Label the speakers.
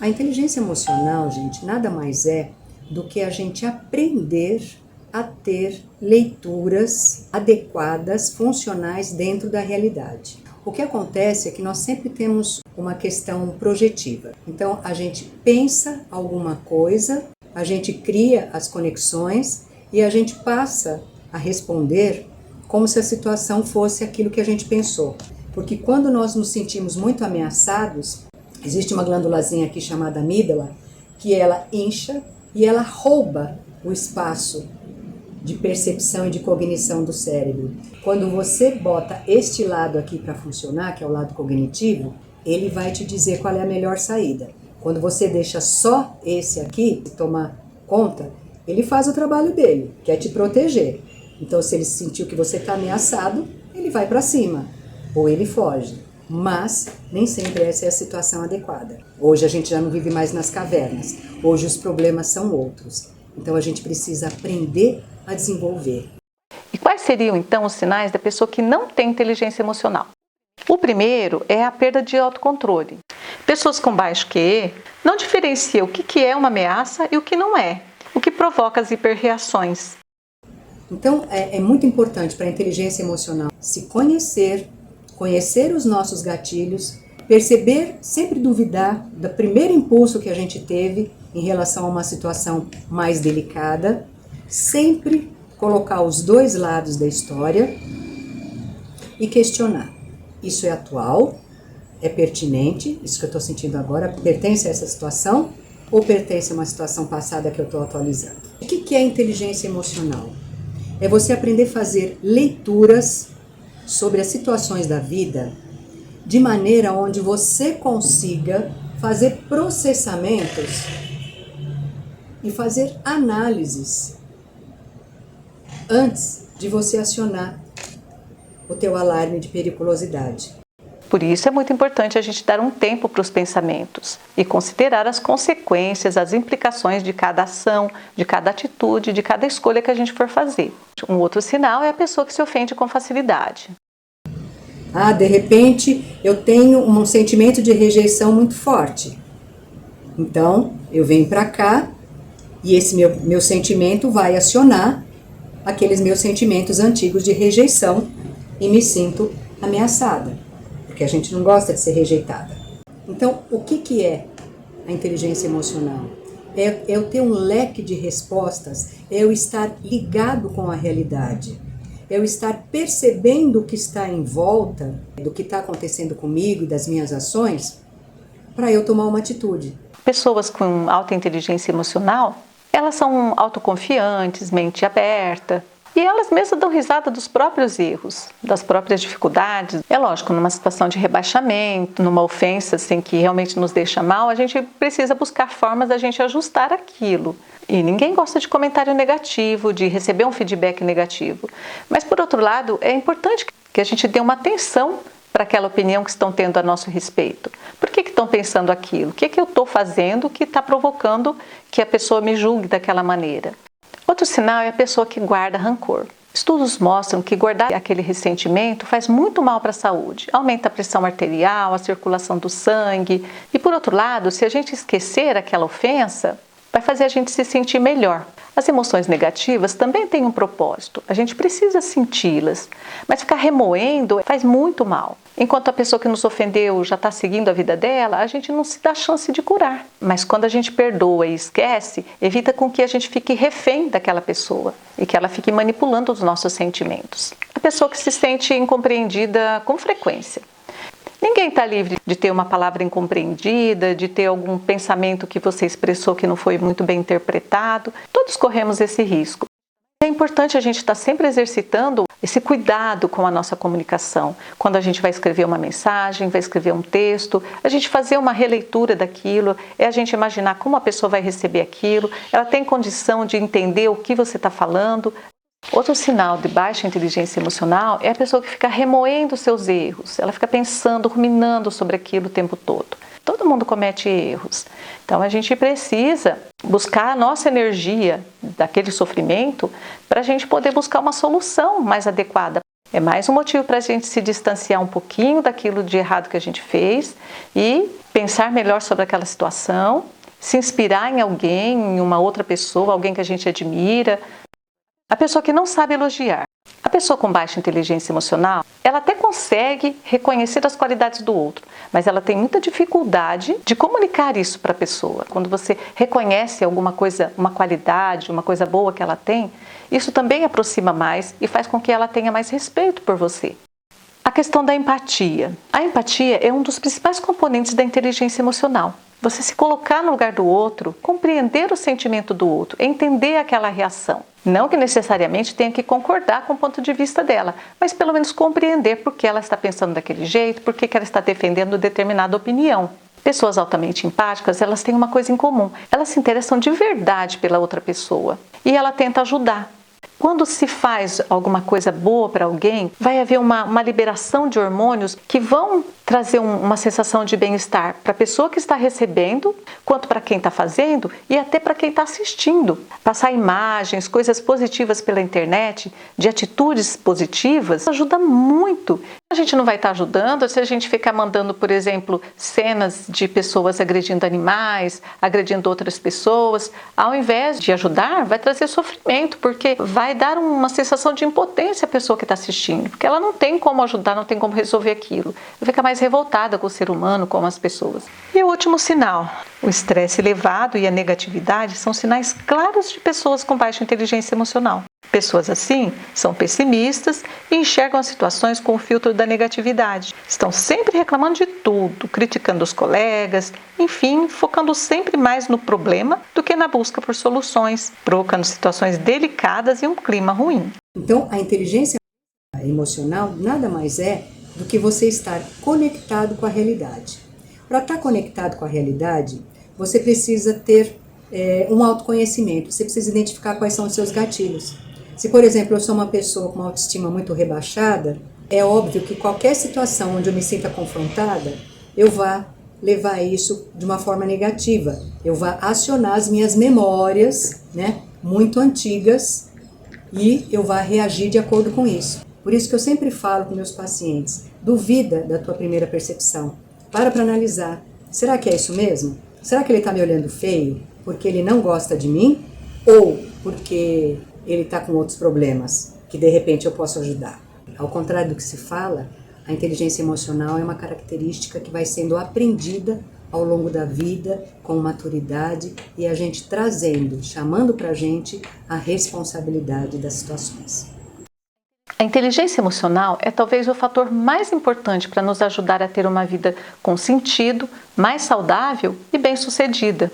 Speaker 1: A inteligência emocional, gente, nada mais é do que a gente aprender a ter leituras adequadas, funcionais dentro da realidade. O que acontece é que nós sempre temos uma questão projetiva. Então, a gente pensa alguma coisa, a gente cria as conexões e a gente passa a responder como se a situação fosse aquilo que a gente pensou. Porque quando nós nos sentimos muito ameaçados, existe uma glândulazinha aqui chamada amígdala, que ela incha e ela rouba o espaço de percepção e de cognição do cérebro. Quando você bota este lado aqui para funcionar, que é o lado cognitivo, ele vai te dizer qual é a melhor saída. Quando você deixa só esse aqui tomar conta, ele faz o trabalho dele, que é te proteger. Então, se ele sentiu que você está ameaçado, ele vai para cima, ou ele foge. Mas nem sempre essa é a situação adequada. Hoje a gente já não vive mais nas cavernas. Hoje os problemas são outros. Então a gente precisa aprender a desenvolver.
Speaker 2: E quais seriam então os sinais da pessoa que não tem inteligência emocional? O primeiro é a perda de autocontrole. Pessoas com baixo QE não diferenciam o que é uma ameaça e o que não é, o que provoca as hiperreações.
Speaker 1: Então é muito importante para a inteligência emocional se conhecer, conhecer os nossos gatilhos, perceber, sempre duvidar do primeiro impulso que a gente teve em relação a uma situação mais delicada, sempre colocar os dois lados da história e questionar. Isso é atual? É pertinente? Isso que eu estou sentindo agora pertence a essa situação? Ou pertence a uma situação passada que eu estou atualizando? O que é inteligência emocional? É você aprender a fazer leituras sobre as situações da vida de maneira onde você consiga fazer processamentos e fazer análises antes de você acionar o teu alarme de periculosidade.
Speaker 2: Por isso é muito importante a gente dar um tempo para os pensamentos e considerar as consequências, as implicações de cada ação, de cada atitude, de cada escolha que a gente for fazer. Um outro sinal é a pessoa que se ofende com facilidade.
Speaker 1: De repente eu tenho um sentimento de rejeição muito forte. Então eu venho para cá e esse meu sentimento vai acionar aqueles meus sentimentos antigos de rejeição e me sinto ameaçada, porque a gente não gosta de ser rejeitada. Então, o que é a inteligência emocional? É eu ter um leque de respostas, é eu estar ligado com a realidade, é eu estar percebendo o que está em volta, do que está acontecendo comigo e das minhas ações, para eu tomar uma atitude.
Speaker 2: Pessoas com alta inteligência emocional, elas são autoconfiantes, mente aberta, e elas mesmas dão risada dos próprios erros, das próprias dificuldades. É lógico, numa situação de rebaixamento, numa ofensa assim, que realmente nos deixa mal, a gente precisa buscar formas da gente ajustar aquilo. E ninguém gosta de comentário negativo, de receber um feedback negativo. Mas, por outro lado, é importante que a gente dê uma atenção para aquela opinião que estão tendo a nosso respeito. Por que estão pensando aquilo? O que eu estou fazendo que está provocando que a pessoa me julgue daquela maneira? Outro sinal é a pessoa que guarda rancor. Estudos mostram que guardar aquele ressentimento faz muito mal para a saúde. Aumenta a pressão arterial, a circulação do sangue. E por outro lado, se a gente esquecer aquela ofensa, vai fazer a gente se sentir melhor. As emoções negativas também têm um propósito. A gente precisa senti-las, mas ficar remoendo faz muito mal. Enquanto a pessoa que nos ofendeu já está seguindo a vida dela, a gente não se dá chance de curar. Mas quando a gente perdoa e esquece, evita com que a gente fique refém daquela pessoa e que ela fique manipulando os nossos sentimentos. A pessoa que se sente incompreendida com frequência. Ninguém está livre de ter uma palavra incompreendida, de ter algum pensamento que você expressou que não foi muito bem interpretado. Todos corremos esse risco. É importante a gente estar sempre exercitando esse cuidado com a nossa comunicação. Quando a gente vai escrever uma mensagem, vai escrever um texto, a gente fazer uma releitura daquilo, é a gente imaginar como a pessoa vai receber aquilo, ela tem condição de entender o que você está falando. Outro sinal de baixa inteligência emocional é a pessoa que fica remoendo seus erros, ela fica pensando, ruminando sobre aquilo o tempo todo. Todo mundo comete erros, então a gente precisa buscar a nossa energia daquele sofrimento para a gente poder buscar uma solução mais adequada. É mais um motivo para a gente se distanciar um pouquinho daquilo de errado que a gente fez e pensar melhor sobre aquela situação, se inspirar em alguém, em uma outra pessoa, alguém que a gente admira. A pessoa que não sabe elogiar. A pessoa com baixa inteligência emocional, ela até consegue reconhecer as qualidades do outro, mas ela tem muita dificuldade de comunicar isso para a pessoa. Quando você reconhece alguma coisa, uma qualidade, uma coisa boa que ela tem, isso também aproxima mais e faz com que ela tenha mais respeito por você. A questão da empatia. A empatia é um dos principais componentes da inteligência emocional. Você se colocar no lugar do outro, compreender o sentimento do outro, entender aquela reação. Não que necessariamente tenha que concordar com o ponto de vista dela, mas pelo menos compreender por que ela está pensando daquele jeito, por que ela está defendendo determinada opinião. Pessoas altamente empáticas, elas têm uma coisa em comum. Elas se interessam de verdade pela outra pessoa e ela tenta ajudar. Quando se faz alguma coisa boa para alguém, vai haver uma liberação de hormônios que vão trazer uma sensação de bem-estar para a pessoa que está recebendo, quanto para quem está fazendo e até para quem está assistindo. Passar imagens, coisas positivas pela internet, de atitudes positivas, ajuda muito. A gente não vai estar ajudando se a gente ficar mandando, por exemplo, cenas de pessoas agredindo animais, agredindo outras pessoas. Ao invés de ajudar, vai trazer sofrimento, porque vai dar uma sensação de impotência à pessoa que está assistindo, porque ela não tem como ajudar, não tem como resolver aquilo. Fica mais revoltada com o ser humano, com as pessoas. E o último sinal, o estresse elevado e a negatividade são sinais claros de pessoas com baixa inteligência emocional. Pessoas assim são pessimistas e enxergam as situações com o filtro da negatividade. Estão sempre reclamando de tudo, criticando os colegas, enfim, focando sempre mais no problema do que na busca por soluções, provocando situações delicadas e um clima ruim.
Speaker 1: Então, a inteligência emocional nada mais é do que você estar conectado com a realidade. Para estar conectado com a realidade, você precisa ter um autoconhecimento, você precisa identificar quais são os seus gatilhos. Se, por exemplo, eu sou uma pessoa com uma autoestima muito rebaixada, é óbvio que qualquer situação onde eu me sinta confrontada, eu vá levar isso de uma forma negativa. Eu vá acionar as minhas memórias, muito antigas, e eu vá reagir de acordo com isso. Por isso que eu sempre falo com meus pacientes, duvida da tua primeira percepção. Para analisar. Será que é isso mesmo? Será que ele está me olhando feio porque ele não gosta de mim? Ou porque ele está com outros problemas que de repente eu posso ajudar? Ao contrário do que se fala, a inteligência emocional é uma característica que vai sendo aprendida ao longo da vida, com maturidade, e a gente trazendo, chamando para a gente a responsabilidade das situações.
Speaker 2: A inteligência emocional é talvez o fator mais importante para nos ajudar a ter uma vida com sentido, mais saudável e bem-sucedida.